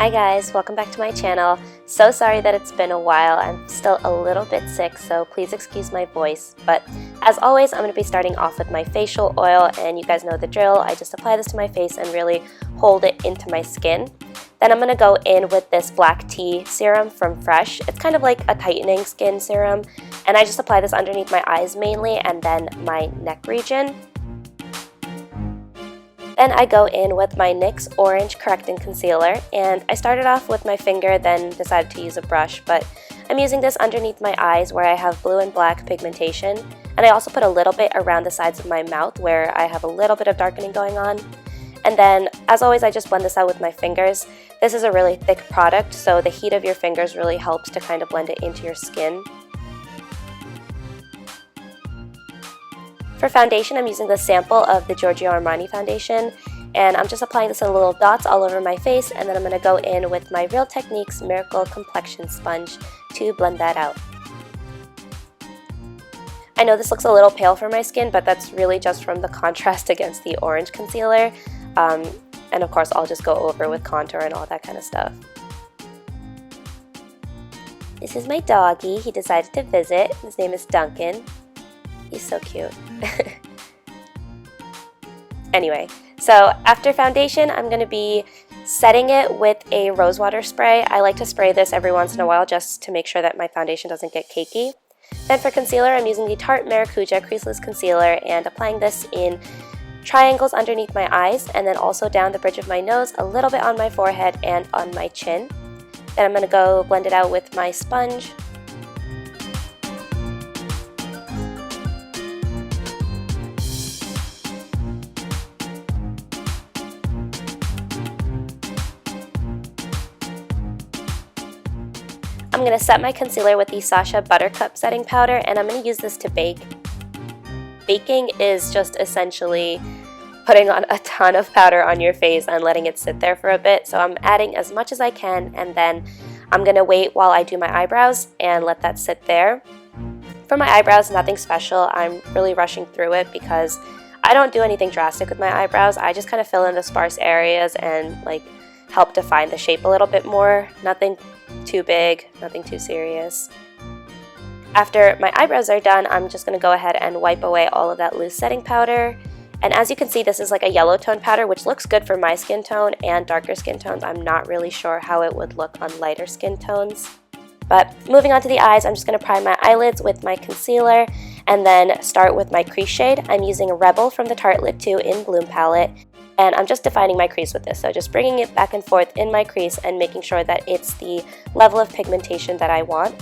Hi guys, welcome back to my channel. So sorry that it's been a while. I'm still a little bit sick, so please excuse my voice. But as always, I'm going to be starting off with my facial oil, and you guys know the drill. I just apply this to my face and really hold it into my skin. Then I'm going to go in with this black tea serum from Fresh. It's kind of like a tightening skin serum, and I just apply this underneath my eyes mainly and then my neck region. Then I go in with my NYX Orange Correcting Concealer, and I started off with my finger, then decided to use a brush, but I'm using this underneath my eyes where I have blue and black pigmentation, and I also put a little bit around the sides of my mouth where I have a little bit of darkening going on. And then, as always, I just blend this out with my fingers. This is a really thick product, so the heat of your fingers really helps to kind of blend it into your skin. For foundation, I'm using the sample of the Giogio Armani foundation, and I'm just applying this in little dots all over my face, and then I'm going to go in with my Real Techniques Miracle Complexion Sponge to blend that out. I know this looks a little pale for my skin, but that's really just from the contrast against the orange concealer, and of course I'll just go over with contour and all that kind of stuff. This is my doggy. He decided to visit. His name is Duncan. He's so cute. Anyway, so after foundation, I'm going to be setting it with a rosewater spray. I like to spray this every once in a while just to make sure that my foundation doesn't get cakey. Then for concealer, I'm using the Tarte Maracuja Creaseless Concealer and applying this in triangles underneath my eyes and then also down the bridge of my nose, a little bit on my forehead and on my chin. Then I'm going to go blend it out with my sponge. I'm going to set my concealer with the Sacha Buttercup setting powder, and I'm going to use this to bake. Baking is just essentially putting on a ton of powder on your face and letting it sit there for a bit. So I'm adding as much as I can, and then I'm going to wait while I do my eyebrows and let that sit there. For my eyebrows, nothing special. I'm really rushing through it because I don't do anything drastic with my eyebrows. I just kind of fill in the sparse areas and like help define the shape a little bit more. Nothing too big, nothing too serious. After my eyebrows are done, I'm just going to go ahead and wipe away all of that loose setting powder. And as you can see, this is like a yellow tone powder, which looks good for my skin tone and darker skin tones. I'm not really sure how it would look on lighter skin tones. But moving on to the eyes, I'm just going to prime my eyelids with my concealer and then start with my crease shade. I'm using Rebel from the Tartelette 2 in Bloom palette. And I'm just defining my crease with this, so just bringing it back and forth in my crease and making sure that it's the level of pigmentation that I want.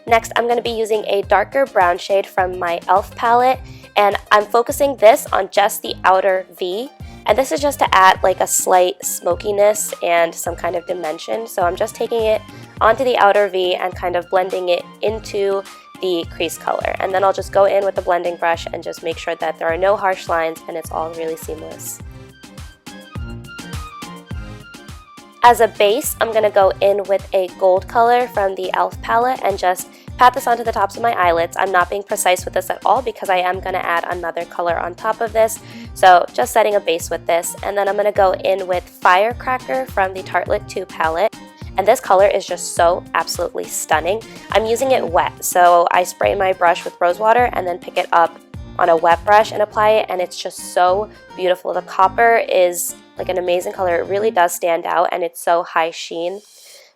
Next, I'm going to be using a darker brown shade from my e.l.f. palette, and I'm focusing this on just the outer V, and this is just to add like a slight smokiness and some kind of dimension. So I'm just taking it onto the outer V and kind of blending it into the crease color, and then I'll just go in with the blending brush and just make sure that there are no harsh lines and it's all really seamless. As a base, I'm going to go in with a gold color from the e.l.f. palette and just pat this onto the tops of my eyelids. I'm not being precise with this at all because I am going to add another color on top of this, so just setting a base with this. And then I'm going to go in with Firecracker from the Tartelette 2 palette. And this color is just so absolutely stunning. I'm using it wet, so I spray my brush with rose water and then pick it up on a wet brush and apply it, and it's just so beautiful. The copper is like an amazing color. It really does stand out, and it's so high sheen.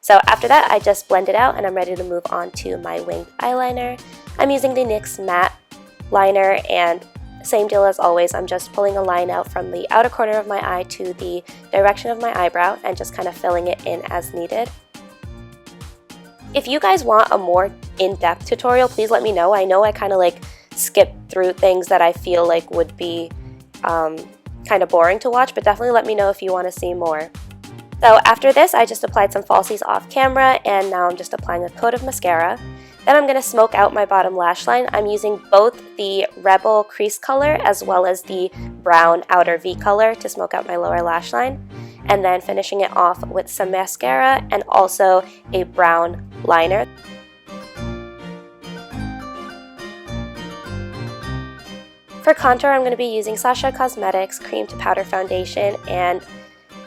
So after that, I just blend it out, and I'm ready to move on to my winged eyeliner. I'm using the NYX Matte Liner, and same deal as always. I'm just pulling a line out from the outer corner of my eye to the direction of my eyebrow and just kind of filling it in as needed. If you guys want a more in-depth tutorial, please let me know. I know I kind of like skip through things that I feel like would be kind of boring to watch, but definitely let me know if you want to see more. So after this, I just applied some falsies off camera, and now I'm just applying a coat of mascara. Then I'm going to smoke out my bottom lash line. I'm using both the Rebel crease color as well as the brown outer V color to smoke out my lower lash line. And then finishing it off with some mascara and also a brown liner. For contour, I'm going to be using Sacha Cosmetics Cream to Powder Foundation, and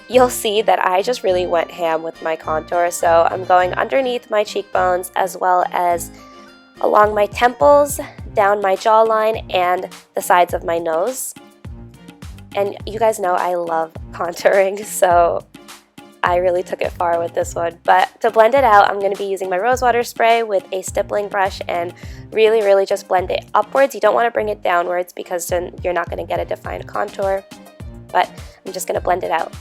you'll see that I just really went ham with my contour. So I'm going underneath my cheekbones as well as along my temples, down my jawline, and the sides of my nose. And you guys know I love contouring, so I really took it far with this one. But to blend it out, I'm going to be using my rosewater spray with a stippling brush and really just blend it upwards. You don't want to bring it downwards because then you're not going to get a defined contour. But I'm just going to blend it out.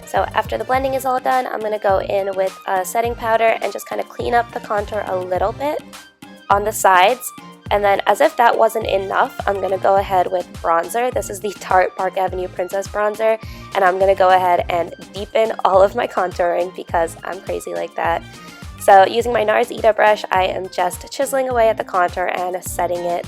So after the blending is all done, I'm going to go in with a setting powder and just kind of clean up the contour a little bit on the sides. And then as if that wasn't enough, I'm going to go ahead with bronzer. This is the Tarte Park Avenue Princess Bronzer. And I'm going to go ahead and deepen all of my contouring because I'm crazy like that. So using my NARS Ita brush, I am just chiseling away at the contour and setting it.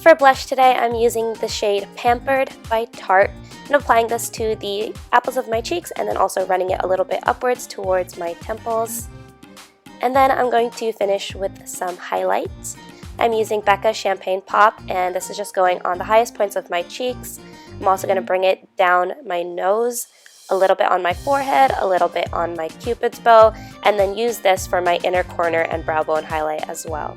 For blush today, I'm using the shade Pampered by Tarte and applying this to the apples of my cheeks and then also running it a little bit upwards towards my temples. And then I'm going to finish with some highlights. I'm using Becca Champagne Pop, and this is just going on the highest points of my cheeks. I'm also going to bring it down my nose, a little bit on my forehead, a little bit on my cupid's bow, and then use this for my inner corner and brow bone highlight as well.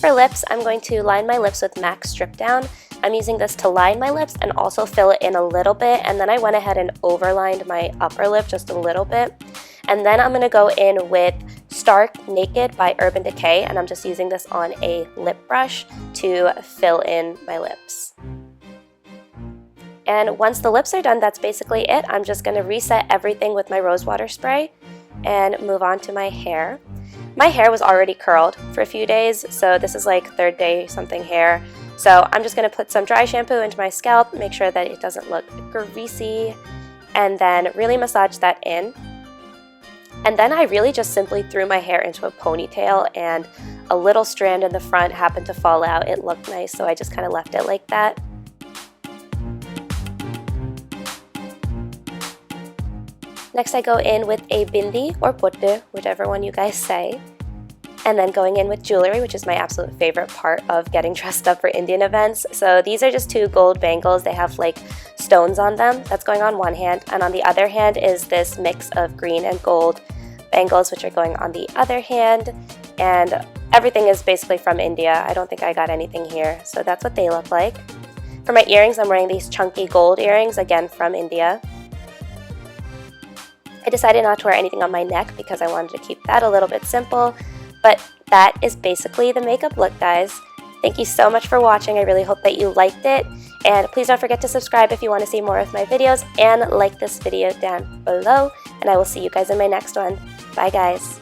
For lips, I'm going to line my lips with MAC Stripdown. I'm using this to line my lips and also fill it in a little bit, and then I went ahead and overlined my upper lip just a little bit. And then I'm going to go in with Stark Naked by Urban Decay, and I'm just using this on a lip brush to fill in my lips. And once the lips are done, that's basically it. I'm just going to reset everything with my rosewater spray and move on to my hair. My hair was already curled for a few days, so this is like third day something hair. So I'm just going to put some dry shampoo into my scalp, make sure that it doesn't look greasy, and then really massage that in. And then I really just simply threw my hair into a ponytail, and a little strand in the front happened to fall out. It looked nice, so I just kind of left it like that. Next I go in with a bindi or puttu, whichever one you guys say. And then going in with jewelry, which is my absolute favorite part of getting dressed up for Indian events. So these are just two gold bangles. They have like stones on them. That's going on one hand. And on the other hand is this mix of green and gold bangles, which are going on the other hand. And everything is basically from India. I don't think I got anything here. So that's what they look like. For my earrings, I'm wearing these chunky gold earrings, again from India. I decided not to wear anything on my neck because I wanted to keep that a little bit simple, but that is basically the makeup look, guys. Thank you so much for watching. I really hope that you liked it, and please don't forget to subscribe if you want to see more of my videos, and like this video down below, and I will see you guys in my next one. Bye, guys.